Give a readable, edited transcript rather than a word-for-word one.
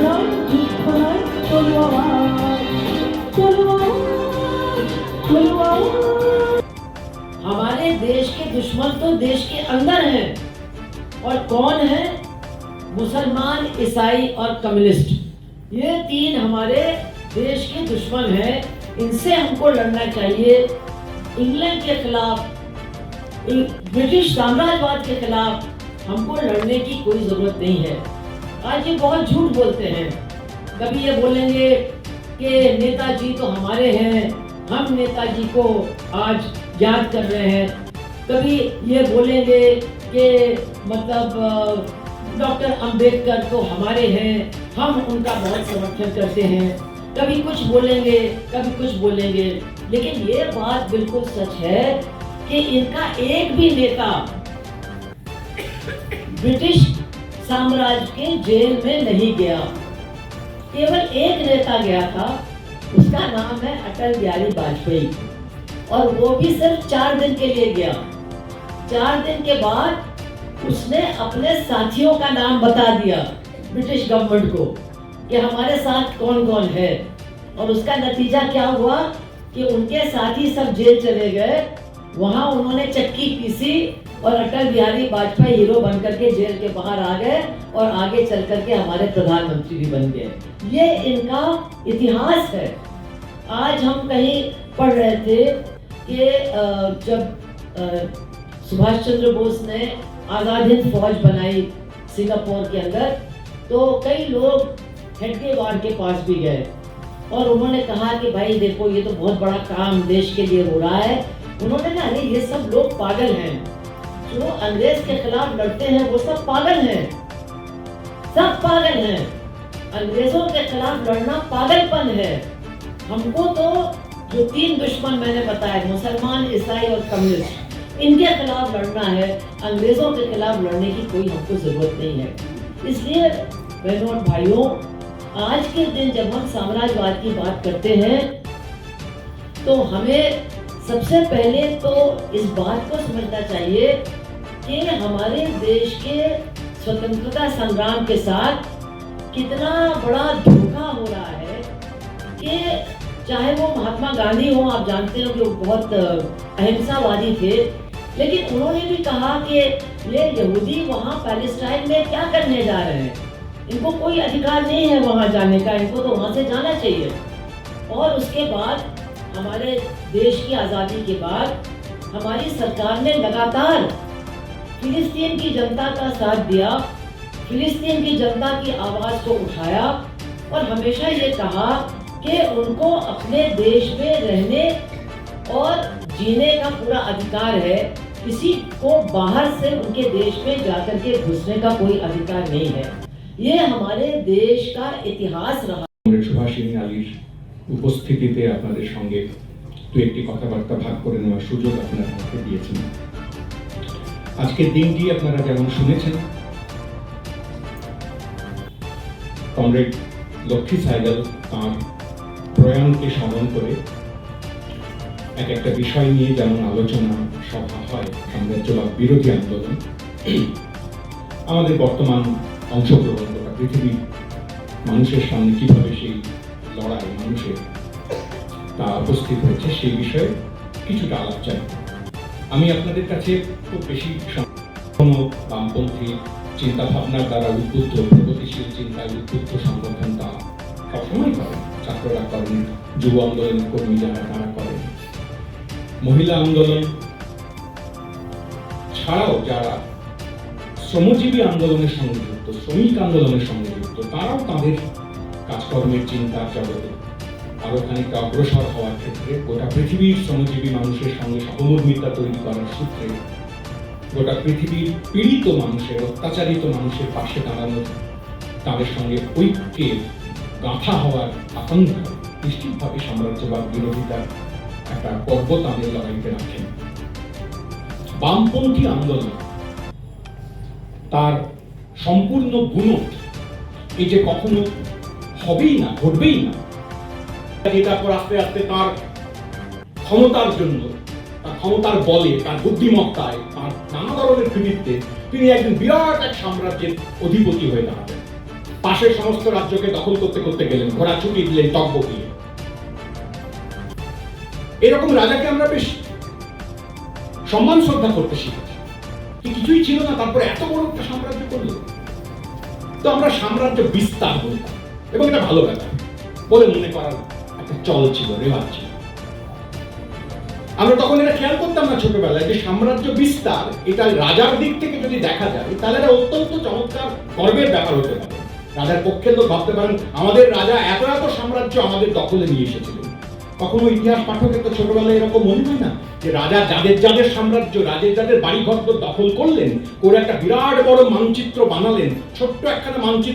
নয় যুদ্ধ নয় তলোয়ার তলোয়ার तलवार। हमारे देश के दुश्मन तो देश के अंदर हैं। और कौन है? मुसलमान, ईसाई और कम्युनिस्ट। ये तीन हमारे देश के दुश्मन हैं। इनसे हमको लड़ना चाहिए। इंग्लैंड के खिलाफ, ब्रिटिश साम्राज्यवाद के खिलाफ हमको लड़ने की कोई जरूरत नहीं है। आज ये बहुत झूठ बोलते हैं। कभी ये बोलेंगे कि नेताजी तो हमारे हैं, हम नेताजी को आज याद कर रहे हैं। कभी ये बोलेंगे कि मतलब डॉक्टर अंबेडकर तो हमारे हैं, हम उनका बहुत समर्थन करते हैं। कभी कुछ बोलेंगे, कभी कुछ बोलेंगे। लेकिन ये बात बिल्कुल सच है कि इनका एक भी नेता ब्रिटिश साम्राज्य के जेल में नहीं गया। केवल एक नेता गया था, उसका नाम है अटल बिहारी वाजपेयी, और वो भी सिर्फ 4 दिन के लिए गया। 4 दिन के बाद उसने अपने साथियों का नाम बता दिया ब्रिटिश गवर्नमेंट को कि हमारे साथ कौन कौन है। और उसका नतीजा क्या हुआ कि उनके साथी सब जेल चले गए। वहां उन्होंने चक्की पीसी और अटल बिहारी वाजपेयी हीरो बनकर के जेल के बाहर आ गए और आगे चल करके हमारे प्रधानमंत्री भी बन गए। ये इनका इतिहास है। आज हम कहीं पढ़ रहे थे कि जब सुभाष चंद्र बोस ने आज़ाद हिंद फौज बनाई सिंगापुर के अंदर, तो कई लोग हेडगेवार के पास भी गए और उन्होंने कहा कि भाई देखो, ये तो बहुत बड़ा काम देश के लिए हो रहा है। उन्होंने कहा अरे ये सब लोग पागल हैं, जो अंग्रेज के खिलाफ लड़ते हैं वो सब पागल हैं, सब पागल हैं। अंग्रेजों के खिलाफ लड़ना पागलपन है। हमको तो जो 3 दुश्मन मैंने बताए, मुसलमान, ईसाई और कम्युनिस्ट, इनके खिलाफ लड़ना है। अंग्रेजों के खिलाफ लड़ने की कोई हमको जरूरत नहीं है। इसलिए बहनों और भाइयों, आज के दिन जब हम साम्राज्यवाद की बात करते हैं तो हमें सबसे पहले तो इस बात को समझना चाहिए कि हमारे देश के स्वतंत्रता संग्राम के साथ कितना बड़ा धोखा हो रहा है। कि चाहे वो महात्मा गांधी हो, आप जानते हो कि वो बहुत अहिंसावादी थे, लेकिन उन्होंने भी कहा कि ये यहूदी वहाँ पैलेस्टाइन में क्या करने जा रहे हैं, इनको कोई अधिकार नहीं है वहाँ जाने का, इनको तो वहाँ से जाना चाहिए। और उसके बाद हमारे देश की आज़ादी के बाद हमारी सरकार ने लगातार फिलिस्तीन की जनता का साथ दिया, फिलिस्तीन की जनता की आवाज़ को उठाया और हमेशा ये कहा कि उनको अपने देश में रहने और जीने का पूरा अधिकार है। किसी को बाहर से उनके देश में जाकर के घुसने का कोई अधिकार नहीं है। ये हमारे देश का इतिहास रहा। সুভাষিনী আলীর উপস্থিতিতে আপনাদের সঙ্গে দু একটি কথাবার্তা ভাগ করে নেওয়ার সুযোগ আপনারা আমাকে দিয়েছেন। আজকের দিনটি আপনারা যেমন শুনেছেন, কমরেড লক্ষ্মী সাইগাল তাঁর প্রয়াণকে স্মরণ করে এক একটা বিষয় নিয়ে যেমন আলোচনা সভা হয়, সাম্রাজ্যবাদ বিরোধী আন্দোলন, আমাদের বর্তমান অংশগ্রহণ গোটা পৃথিবীর মানুষের সামনে কিভাবে সেই লড়াই মানুষের তা উপস্থিত হয়েছে, সেই বিষয়ে কিছুটা আলাপ চাই। আমি আপনাদের কাছে খুব বেশি কোনো বামপন্থী চিন্তা ভাবনার দ্বারা উদ্বুদ্ধ, প্রগতিশীল চিন্তায় উদ্বুদ্ধ সংগঠন তা সবসময় করেন, ছাত্ররা করেন, যুব আন্দোলন কর্মী যারা তারা করেন, মহিলা আন্দোলন ছাড়াও যারা শ্রমজীবী আন্দোলনের সঙ্গে যুক্ত, শ্রমিক আন্দোলনের সঙ্গে যুক্ত, তারাও তাদের কাজকর্মের চিন্তার জগতে আরো খানিকটা অগ্রসর হওয়ার ক্ষেত্রে গোটা পৃথিবীর শ্রমজীবী মানুষের সঙ্গে সহমর্মিতা তৈরি করার সূত্রে গোটা পৃথিবীর পীড়িত মানুষের, অত্যাচারিত মানুষের পাশে দাঁড়ানোর, তাদের সঙ্গে ঐক্যের গাঁথা হওয়ার আকাঙ্ক্ষা নিশ্চিতভাবে সাম্রাজ্যবাদ বিরোধিতার একটা পর্ব তাদের লড়াইতে রাখেন। বামপন্থী আন্দোলন তার সম্পূর্ণ বুনট এই যে কখনো হবেই না, ঘটবেই না, তারপর আস্তে আস্তে তার ক্ষমতার জন্য, তার ক্ষমতার বলে, তার বুদ্ধিমত্তায়, তার নানা ধরনের কৃতিত্বে তিনি একজন বিরাট এক সাম্রাজ্যের অধিপতি হয়ে দাঁড়াবেন। পাশের সমস্ত রাজ্যকে দখল করতে করতে গেলেন, ঘোড়া ছুটি দিলেন টক বকিয়ে। এরকম রাজাকে আমরা বেশ সম্মান শ্রদ্ধা করতে শিখেছি। কিছুই ছিল না, তারপরে এত বড় একটা সাম্রাজ্য করলো। তো আমরা সাম্রাজ্য বিস্তার বলতাম এবং এটা ভালো ব্যাপার বলে মনে করার একটা চল ছিল, রেওয়াজ ছিল। আমরা তখন এটা খেয়াল করতাম না ছোটবেলায় যে সাম্রাজ্য বিস্তার এটা রাজার দিক থেকে যদি দেখা যায় তাহলে এটা অত্যন্ত চমৎকার গর্বের ব্যাপার হতে পারে। রাজার পক্ষের লোক ভাবতে পারেন আমাদের রাজা এত এত সাম্রাজ্য আমাদের দখলে নিয়ে এসেছিলেন। কখনো ইতিহাস পাঠকের তো ছোটবেলায় এরকম মনে হয় না যে রাজা যাদের যাদের সাম্রাজ্য, যাদের বাড়িঘর দখল করলেন, করে একটা বিরাট বড় মানচিত্র বানালেন, ছোট্ট একখানা মানচিত্র